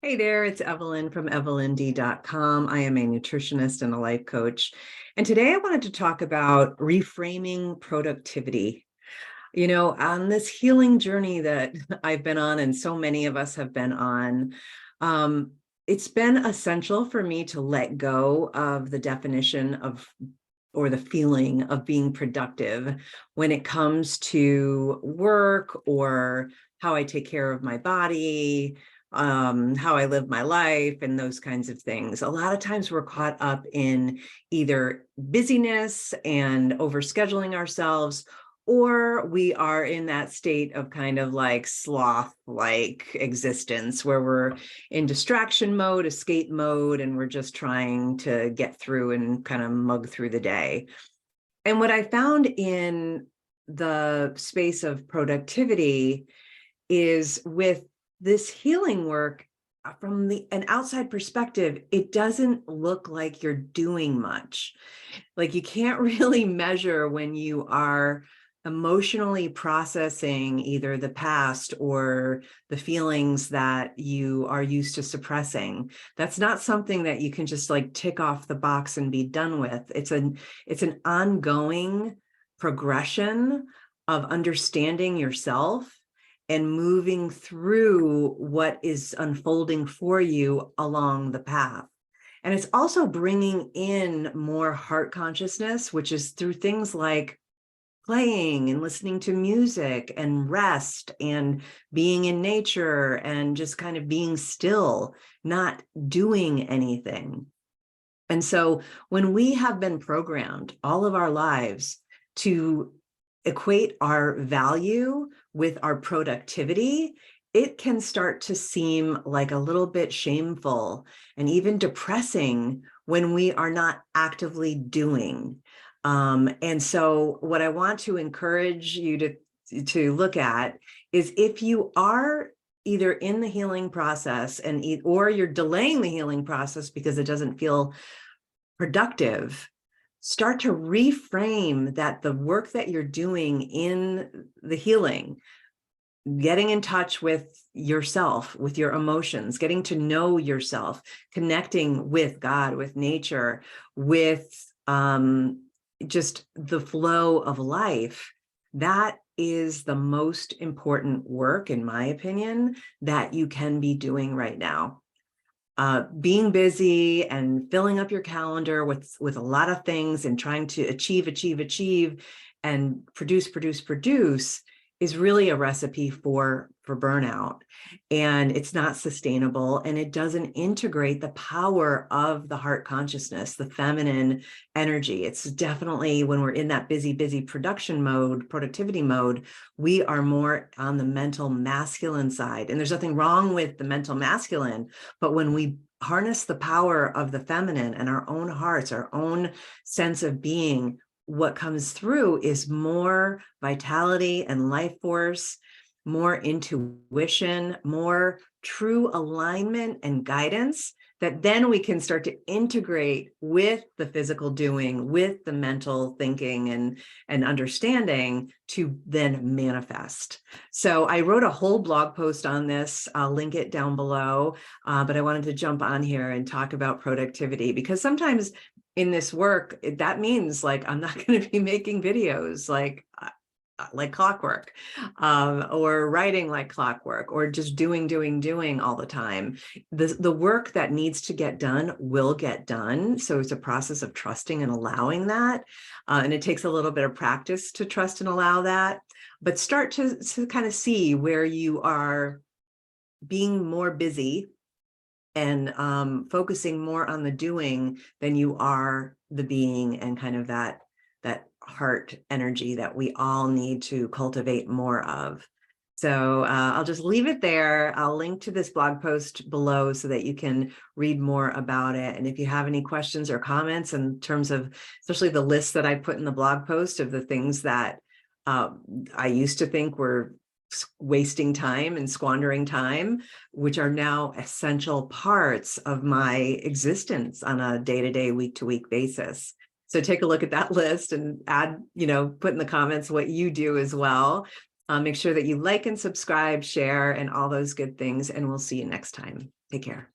Hey there, it's Evelyn from evelynd.com. I am a nutritionist and a life coach. And today I wanted to talk about reframing productivity. On this healing journey that I've been on, and so many of us have been on, um, it's been essential for me to let go of the definition of or the feeling of being productive when it comes to work or how I take care of my body, how I live my life, and those kinds of things. A lot of times we're caught up in either busyness and overscheduling ourselves, or we are in that state of kind of like sloth-like existence where we're in distraction mode, escape mode, and we're just trying to get through and kind of mug through the day. And what I found in the space of productivity is with this healing work from an outside perspective, it doesn't look like you're doing much. Like you can't really measure when you are emotionally processing either the past or the feelings that you are used to suppressing. That's not something that you can just like tick off the box and be done with. It's an ongoing progression of understanding yourself and moving through what is unfolding for you along the path. And it's also bringing in more heart consciousness, which is through things like playing and listening to music and rest and being in nature and just kind of being still, not doing anything. And so when we have been programmed all of our lives to equate our value with our productivity, it can start to seem like a little bit shameful and even depressing when we are not actively doing. And so what I want to encourage you to look at is if you are either in the healing process or you're delaying the healing process because it doesn't feel productive, start to reframe that the work that you're doing in the healing, getting in touch with yourself, with your emotions, getting to know yourself, connecting with God, with nature, with just the flow of life. That is the most important work, in my opinion, that you can be doing right now. Being busy and filling up your calendar with a lot of things and trying to achieve, and produce is really a recipe for burnout. And it's not sustainable, and it doesn't integrate the power of the heart consciousness, the feminine energy. It's definitely when we're in that busy production mode, productivity mode, we are more on the mental masculine side. And there's nothing wrong with the mental masculine, but when we harness the power of the feminine and our own hearts, our own sense of being, what comes through is more vitality and life force, more intuition, more true alignment and guidance that then we can start to integrate with the physical doing, with the mental thinking and understanding to then manifest. So I wrote a whole blog post on this. I'll link it down below, but I wanted to jump on here and talk about productivity because sometimes in this work, that means like, I'm not going to be making videos like clockwork, or writing like clockwork, or just doing all the time. The work that needs to get done will get done. So it's a process of trusting and allowing that. And it takes a little bit of practice to trust and allow that, but start to kind of see where you are being more busy and focusing more on the doing than you are the being, and kind of that heart energy that we all need to cultivate more of. So I'll just leave it there. I'll link to this blog post below so that you can read more about it. And if you have any questions or comments in terms of, especially the list that I put in the blog post of the things that I used to think were wasting time and squandering time, which are now essential parts of my existence on a day-to-day, week-to-week basis. So take a look at that list and add, put in the comments what you do as well. Make sure that you like and subscribe, share, and all those good things. And we'll see you next time. Take care.